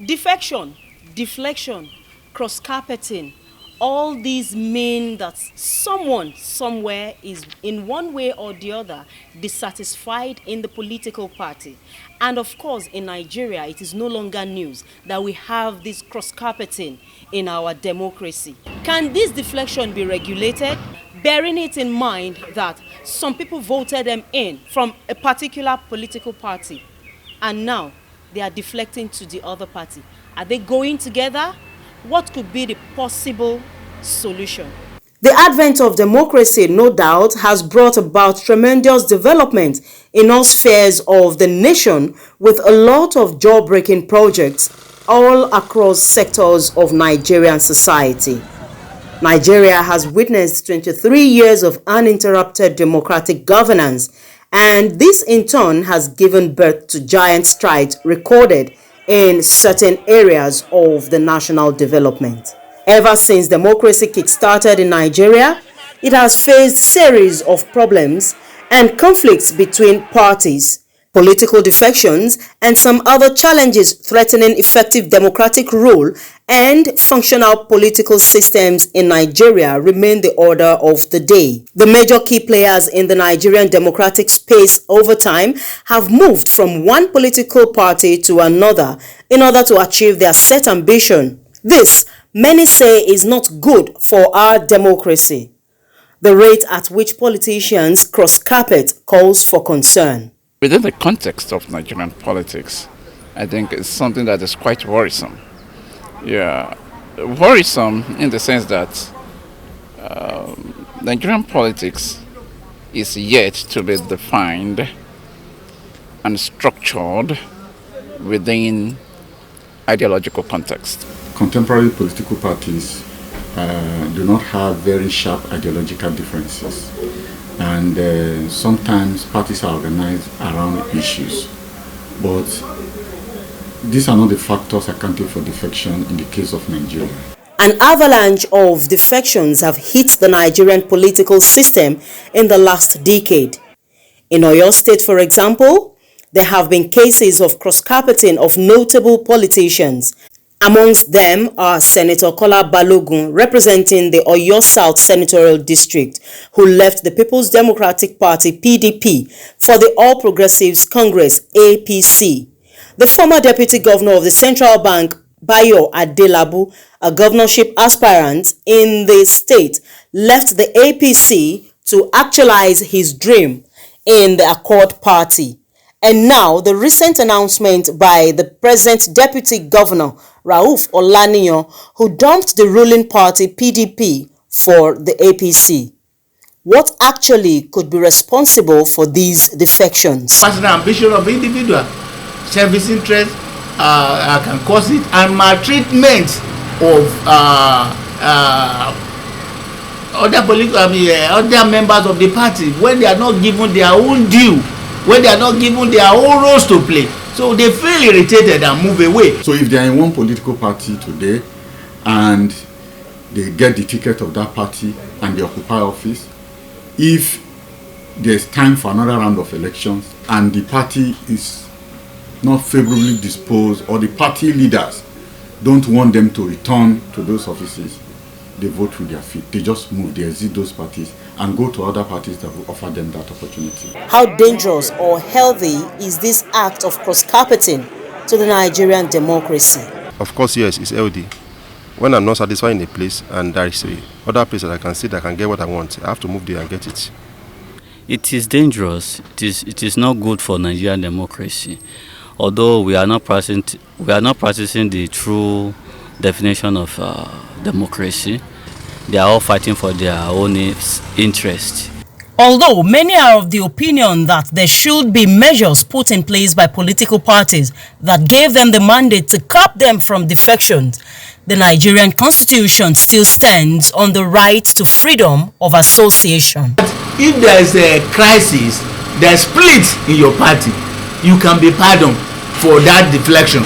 Defection, deflection, cross-carpeting, all these mean that someone somewhere is in one way or the other dissatisfied in the political party. And of course, in Nigeria, it is no longer news that we have this cross-carpeting in our democracy. Can this deflection be regulated? Bearing it in mind that some people voted them in from a particular political party, and now they are deflecting to the other party. Are they going together? What could be the possible solution? The advent of democracy, no doubt, has brought about tremendous development in all spheres of the nation, with a lot of job-breaking projects all across sectors of Nigerian society. Nigeria has witnessed 23 years of uninterrupted democratic governance, and this in turn has given birth to giant strides recorded in certain areas of the national development. Ever since democracy kick-started in Nigeria, it has faced a series of problems and conflicts between parties, political defections, and some other challenges threatening effective democratic rule and functional political systems in Nigeria remain the order of the day. The major key players in the Nigerian democratic space over time have moved from one political party to another in order to achieve their set ambition. This, many say, is not good for our democracy. The rate at which politicians cross-carpet calls for concern. Within the context of Nigerian politics, I think it's something that is quite worrisome. Yeah, worrisome in the sense that Nigerian politics is yet to be defined and structured within ideological context. Contemporary political parties do not have very sharp ideological differences, and sometimes parties are organized around issues, but these are not the factors accounting for defection in the case of Nigeria. An avalanche of defections have hit the Nigerian political system in the last decade. In Oyo State, for example, there have been cases of cross-carpeting of notable politicians. Amongst them are Senator Kola Balogun, representing the Oyo South Senatorial District, who left the People's Democratic Party (PDP) for the All Progressives Congress (APC). The former Deputy Governor of the Central Bank, Bayo Adelabu, a governorship aspirant in the state, left the APC to actualize his dream in the Accord Party. And now the recent announcement by the present Deputy Governor, Rauf Olaniyan, who dumped the ruling party PDP for the APC. What actually could be responsible for these defections? Personal ambition of individual, self-interest can cause it, and maltreatment of other members of the party when they are not given their own due, when they are not given their own roles to play. So they feel irritated and move away. So if they are in one political party today and they get the ticket of that party and they occupy office, if there's time for another round of elections and the party is not favorably disposed, or the party leaders don't want them to return to those offices, they vote with their feet. They just move, they exit those parties and go to other parties that will offer them that opportunity. How dangerous or healthy is this act of cross-carpeting to the Nigerian democracy? Of course, yes, it's healthy. When I'm not satisfied in a place and there is other place that I can see that I can get what I want, I have to move there and get it. It is dangerous. It is not good for Nigerian democracy. Although we are not practicing the true definition of democracy, they are all fighting for their own interest. Although many are of the opinion that there should be measures put in place by political parties that gave them the mandate to curb them from defections, the Nigerian constitution still stands on the right to freedom of association. If there is a crisis, there is split in your party, you can be pardoned for that deflection.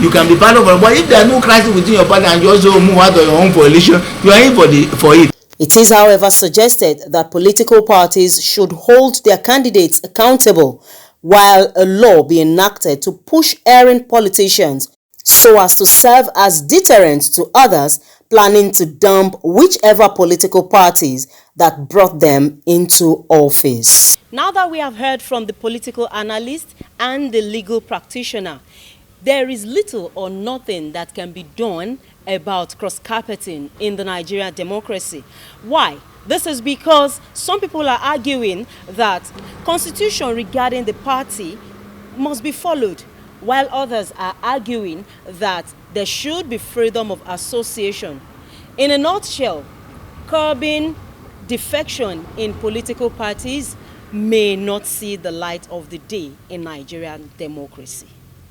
You can be pardoned, but if there is no crisis within your party and you also move out of your own coalition, you are in for it. It is, however, suggested that political parties should hold their candidates accountable, while a law be enacted to push erring politicians so as to serve as deterrent to others planning to dump whichever political parties that brought them into office. Now that we have heard from the political analyst and the legal practitioner, there is little or nothing that can be done about cross-carpeting in the Nigerian democracy. Why? This is because some people are arguing that constitution regarding the party must be followed, while others are arguing that there should be freedom of association. In a nutshell, curbing defection in political parties may not see the light of the day in Nigerian democracy.